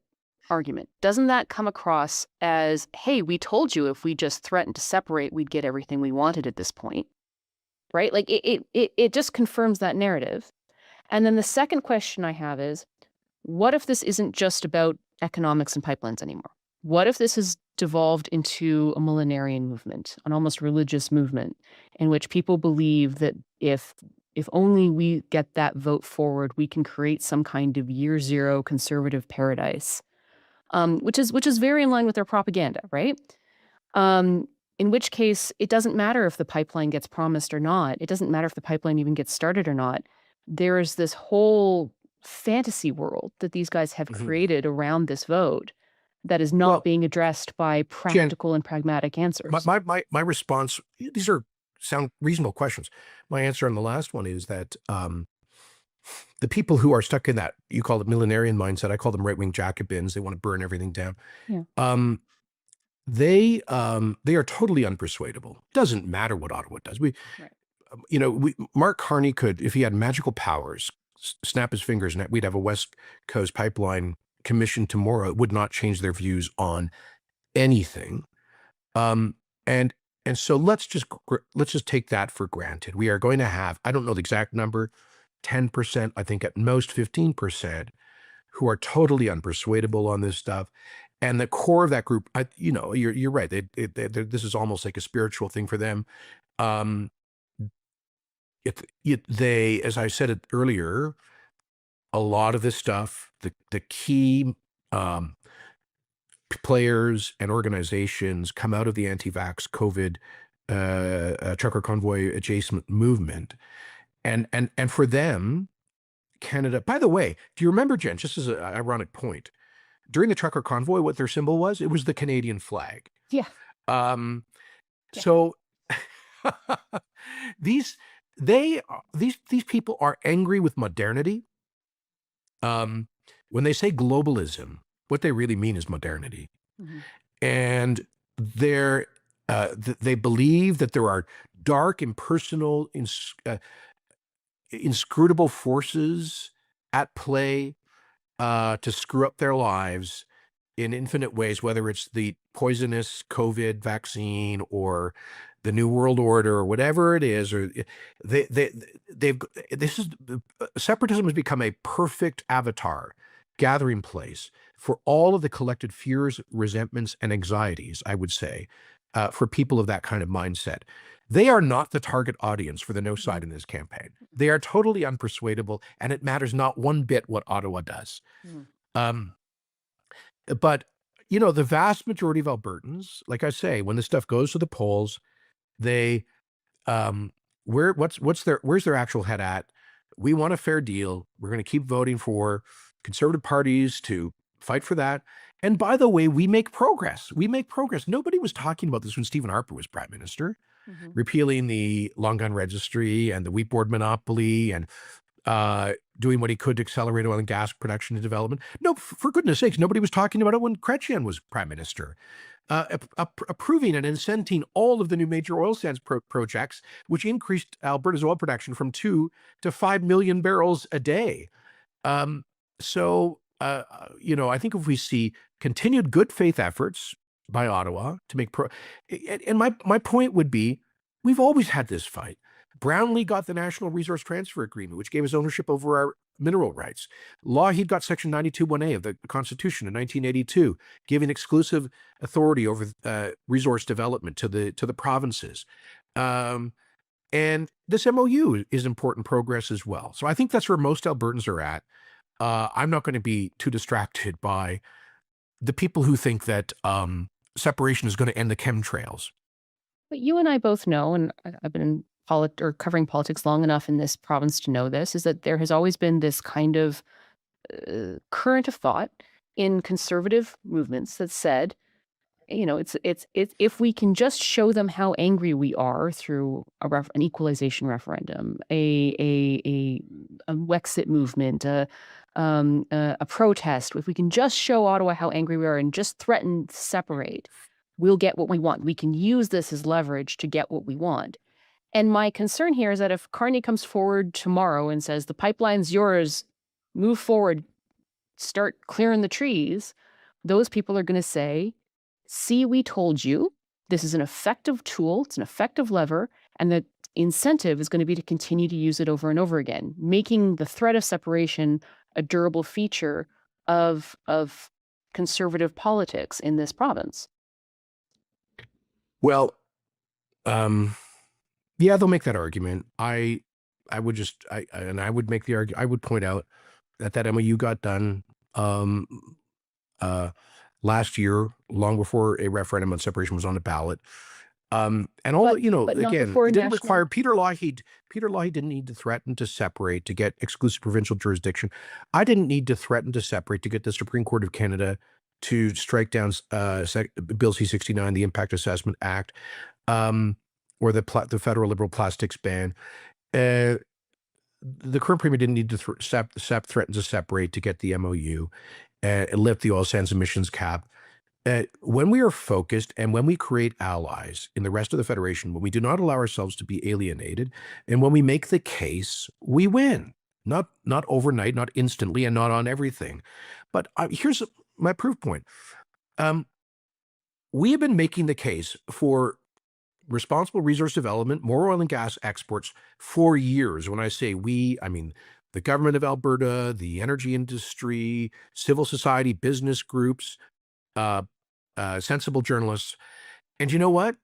argument? Doesn't that come across as, hey, we told you if we just threatened to separate, we'd get everything we wanted at this point, right? Like it just confirms that narrative. And then the second question I have is, what if this isn't just about economics and pipelines anymore? What if this has devolved into a millenarian movement, an almost religious movement, in which people believe that if only we get that vote forward, we can create some kind of year zero conservative paradise, which is very in line with their propaganda, right? In which case, it doesn't matter if the pipeline gets promised or not. It doesn't matter if the pipeline even gets started or not. There is this whole fantasy world that these guys have created around this vote that is not being addressed by practical Jen, and pragmatic answers. my response, these sound reasonable questions. My answer on the last one is that the people who are stuck in that, you call it millenarian mindset, I call them right-wing Jacobins, they want to burn everything down. Yeah. They are totally unpersuadable. Doesn't matter what Ottawa does. Right. Mark Carney could, if he had magical powers, snap his fingers and we'd have a West Coast pipeline commission tomorrow. It would not change their views on anything. And so let's just take that for granted. We are going to have, I don't know the exact number, 10%, I think at most 15%, who are totally unpersuadable on this stuff. And the core of that group, you're right. This is almost like a spiritual thing for them. they, as I said it earlier, a lot of this stuff, the key players and organizations come out of the anti-vax COVID trucker convoy adjacent movement, and for them, Canada. By the way, do you remember, Jen? Just as an ironic point, during the trucker convoy, what their symbol was? It was the Canadian flag. Yeah. Um, Yeah. so these these people are angry with modernity. When they say globalism, what they really mean is modernity. Mhm. And they're they believe that there are dark, impersonal, inscrutable forces at play to screw up their lives in infinite ways, whether it's the poisonous COVID vaccine or the New World Order or whatever it is, or they they they've this is separatism has become a perfect avatar, gathering place for all of the collected fears, resentments, and anxieties, I would say, for people of that kind of mindset. They are not the target audience for the no side in this campaign. They are totally unpersuadable, and it matters not one bit what Ottawa does. Mhm. Um, but the vast majority of Albertans, like I say, when this stuff goes to the polls, they where's their actual head at? We want a fair deal. We're going to keep voting for conservative parties to fight for that. And by the way, we make progress. We make progress. Nobody was talking about this when Stephen Harper was prime minister, Mhm. repealing the long gun registry and the wheat board monopoly, and doing what he could to accelerate oil and gas production and development. No, for goodness sakes, nobody was talking about it when Chrétien was prime minister. Approving and incenting all of the new major oil sands projects, which increased Alberta's oil production from 2 to 5 million barrels a day. Um, I think if we see continued good faith efforts by Ottawa to make and my point would be, we've always had this fight. Brownlee got the National Resource Transfer Agreement, which gave us ownership over our mineral rights. Lougheed got Section 92(1)(a) of the Constitution in 1982, giving exclusive authority over resource development to the provinces. And this MOU is important progress as well. So I think that's where most Albertans are at. I'm not going to be too distracted by the people who think that separation is going to end the chemtrails. But you and I both know, and I've been in covering politics long enough in this province to know this, is that there has always been this kind of current of thought in conservative movements that said, it's if we can just show them how angry we are through an equalization referendum, a Wexit movement, a protest. If we can just show Ottawa how angry we are and just threaten to separate, we'll get what we want. We can use this as leverage to get what we want. And my concern here is that if Carney comes forward tomorrow and says the pipeline's yours, move forward, start clearing the trees, those people are going to say, see, we told you, this is an effective tool, it's an effective lever, and the incentive is going to be to continue to use it over and over again, making the threat of separation a durable feature of conservative politics in this province. Well, yeah, they'll make that argument. I would just I would make the argument. I would point out that MOU got done last year, long before a referendum on separation was on the ballot. And all But not again, before it didn't national. require Peter Lougheed. Peter Lougheed didn't need to threaten to separate to get exclusive provincial jurisdiction. I didn't need to threaten to separate to get the Supreme Court of Canada to strike down Bill C-69, the Impact Assessment Act, or the federal liberal plastics ban. The current premier didn't need to threaten to separate to get the MOU and lift the oil sands emissions cap. When we are focused and when we create allies in the rest of the Federation, when we do not allow ourselves to be alienated, and when we make the case, we win. Not overnight, not instantly, and not on everything. But here's my proof point. We have been making the case for responsible resource development, more oil and gas exports for years. When I say we, I mean the government of Alberta, the energy industry, civil society, business groups, sensible journalists. And you know what?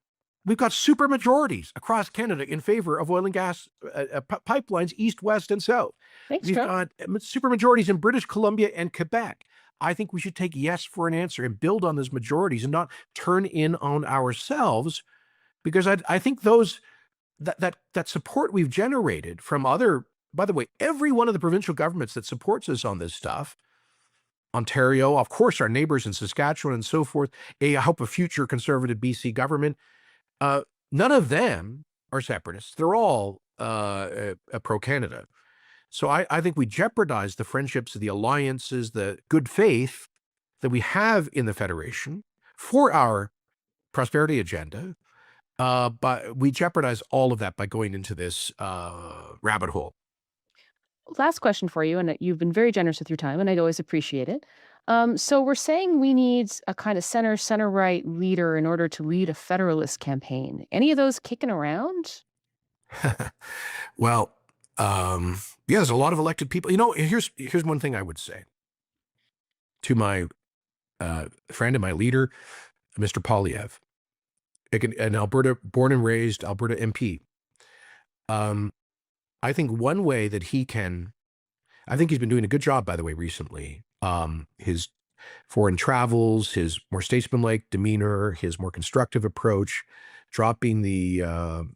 We've got super majorities across Canada in favor of oil and gas pipelines, east, west, and south. Thanks, We've Trump. got super majorities in British Columbia and Quebec. I think we should take yes for an answer and build on those majorities and not turn in on ourselves, because I think that support we've generated from other, by the way, every one of the provincial governments that supports us on this stuff, Ontario, of course, our neighbors in Saskatchewan and so forth, I hope a future conservative BC government, none of them are separatists. They're all pro-Canada. So I think we jeopardize the friendships, the alliances, the good faith that we have in the Federation for our prosperity agenda. But we jeopardize all of that by going into this rabbit hole. Last question for you, and you've been very generous with your time, and I'd always appreciate it. So we're saying we need a kind of center-right leader in order to lead a federalist campaign. Any of those kicking around? Well, yeah, there's a lot of elected people. You know, here's one thing I would say to my friend and my leader, Mr. Polyev, an Alberta, born and raised Alberta MP. I think one way that he can, I think he's been doing a good job, by the way, recently. His foreign travels, his more statesmanlike demeanor, his more constructive approach, dropping the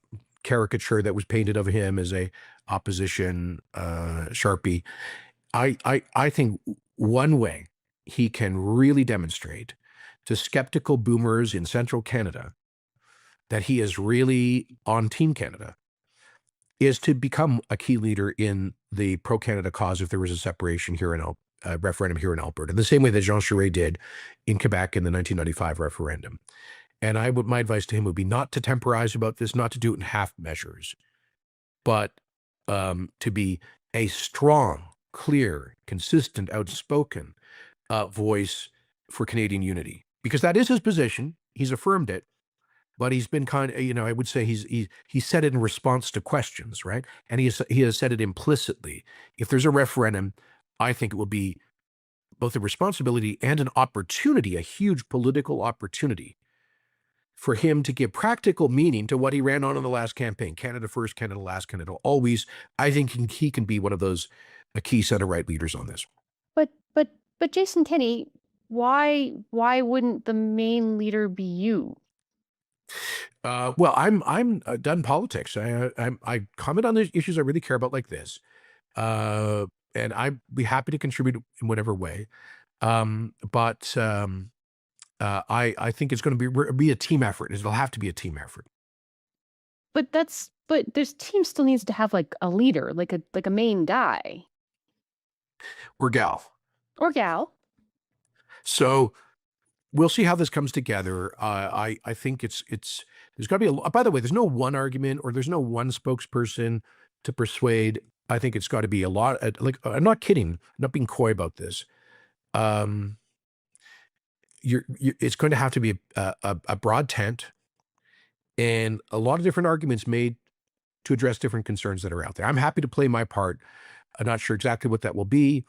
caricature that was painted of him as a opposition Sharpie. I think one way he can really demonstrate to skeptical boomers in central Canada that he is really on Team Canada is to become a key leader in the pro-Canada cause if there was a separation here in referendum here in Alberta, in the same way that Jean Charest did in Quebec in the 1995 referendum. And my advice to him would be not to temporize about this, not to do it in half measures, but to be a strong, clear, consistent, outspoken voice for Canadian unity, because that is his position. He's affirmed it, but he's been kind of, I would say he said it in response to questions, right? And he has said it implicitly. If there's a referendum, I think it will be both a responsibility and an opportunity, a huge political opportunity for him to give practical meaning to what he ran on in the last campaign. Canada first, Canada last, Canada always. I think he can be one of those key center-right leaders on this. But Jason Kenney, why wouldn't the main leader be you? Well, I'm done politics. I comment on the issues I really care about, like this, and I'd be happy to contribute in whatever way. But I think it's going to be a team effort. It'll have to be a team effort. But this team still needs to have like a leader, like a main guy Or gal. or gal. So we'll see how this comes together. I think there's got to be by the way, there's no one argument or there's no one spokesperson to persuade. I think it's got to be a lot. Like, I'm not kidding. I'm not being coy about this. It's going to have to be a broad tent and a lot of different arguments made to address different concerns that are out there. I'm happy to play my part. I'm not sure exactly what that will be.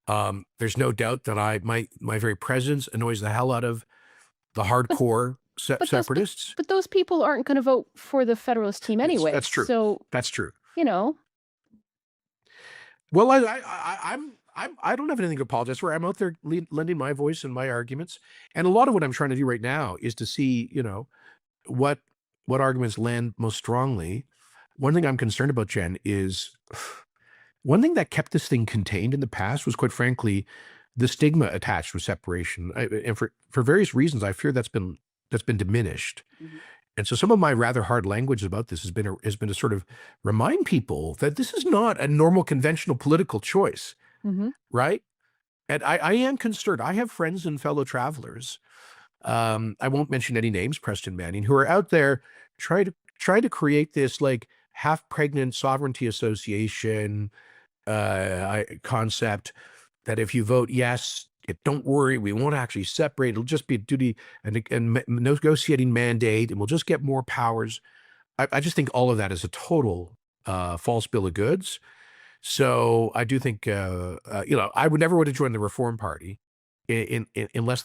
There's no doubt that my very presence annoys the hell out of the hardcore separatists. But those people aren't going to vote for the Federalist team anyway. That's true. So that's true. Well, I don't have anything to apologize for. I'm out there lending my voice and my arguments, and a lot of what I'm trying to do right now is to see, what arguments land most strongly. One thing I'm concerned about, Jen, is one thing that kept this thing contained in the past was, quite frankly, the stigma attached with separation. And for various reasons, I fear that's been diminished. Mm-hmm. And so some of my rather hard language about this has been to sort of remind people that this is not a normal conventional political choice, mm-hmm. right? And I am concerned. I have friends and fellow travelers. I won't mention any names, Preston Manning, who are out there trying to create this like half-pregnant sovereignty association concept that if you vote yes, don't worry, we won't actually separate. It'll just be a duty and negotiating mandate, and we'll just get more powers. I just think all of that is a total false bill of goods. So I do think, I would never want to join the Reform Party unless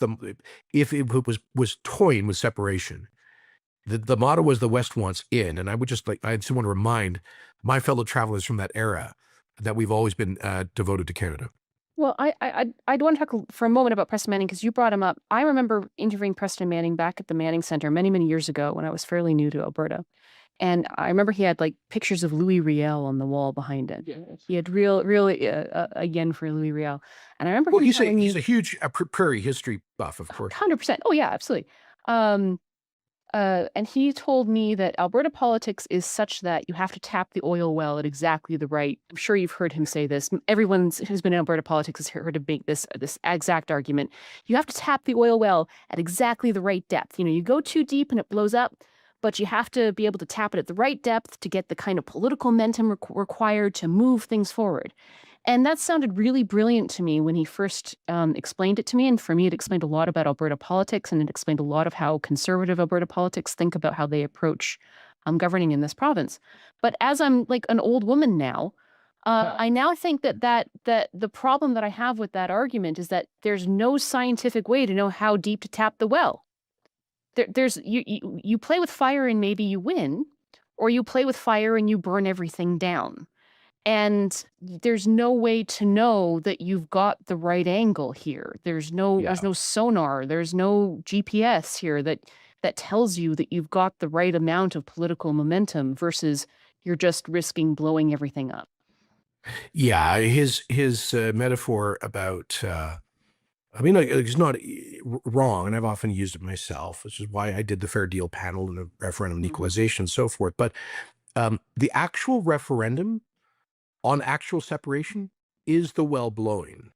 if it was toying with separation, The motto was "The West wants in," and I just want to remind my fellow travelers from that era that we've always been devoted to Canada. Well, I'd want to talk for a moment about Preston Manning because you brought him up. I remember interviewing Preston Manning back at the Manning Center many, many years ago when I was fairly new to Alberta. And I remember he had like pictures of Louis Riel on the wall behind it. Yes. He had really a yen for Louis Riel. And I remember Well, him telling me, he's a huge prairie history buff, of course. 100%. Oh, yeah, absolutely. And he told me that Alberta politics is such that you have to tap the oil well at exactly the right. I'm sure you've heard him say this. Everyone who's been in Alberta politics has heard him make this exact argument. You have to tap the oil well at exactly the right depth. You know, you go too deep and it blows up, but you have to be able to tap it at the right depth to get the kind of political momentum required to move things forward. And that sounded really brilliant to me when he first explained it to me. And for me, it explained a lot about Alberta politics, and it explained a lot of how conservative Alberta politics think about how they approach governing in this province. But as I'm like an old woman now, I now think that the problem that I have with that argument is that there's no scientific way to know how deep to tap the well. You play with fire and maybe you win, or you play with fire and you burn everything down. And there's no way to know that you've got the right angle here. There's no sonar, there's no GPS here that tells you that you've got the right amount of political momentum versus you're just risking blowing everything up. Yeah, his metaphor about I mean, like, it's not wrong, and I've often used it myself, which is why I did the Fair Deal panel and the referendum and equalization and so forth. But the actual referendum on actual separation is the well blowing.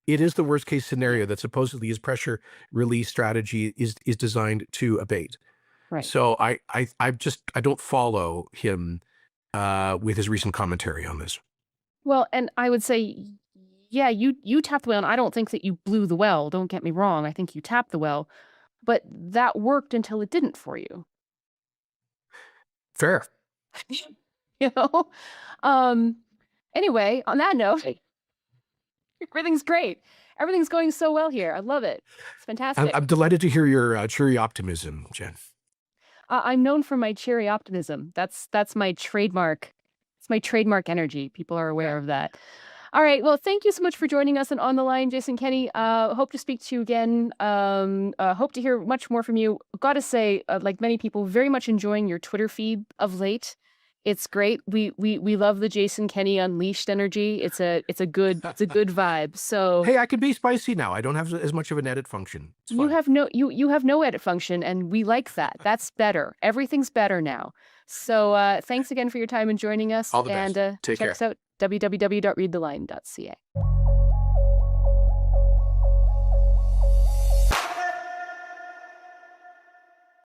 It is the worst case scenario that supposedly his pressure release strategy is designed to abate. Right. So I don't follow him with his recent commentary on this. Well, and I would say, yeah, you tapped the well, and I don't think that you blew the well. Don't get me wrong. I think you tapped the well, but that worked until it didn't for you. Fair. You know? Anyway, on that note, everything's great. Everything's going so well here. I love it. It's fantastic. I'm delighted to hear your cheery optimism, Jen. I'm known for my cheery optimism. That's my trademark. It's my trademark energy. People are aware of that. All right. Well, thank you so much for joining us on the line, Jason Kenney. Hope to speak to you again. Hope to hear much more from you. Got to say, like many people, very much enjoying your Twitter feed of late. It's great. We love the Jason Kenney unleashed energy. It's a good vibe. So hey, I can be spicy now. I don't have as much of an edit function. You have no edit function, and we like that. That's better. Everything's better now. So thanks again for your time and joining us. All the best. And Take check care. us out, www.readtheline.ca.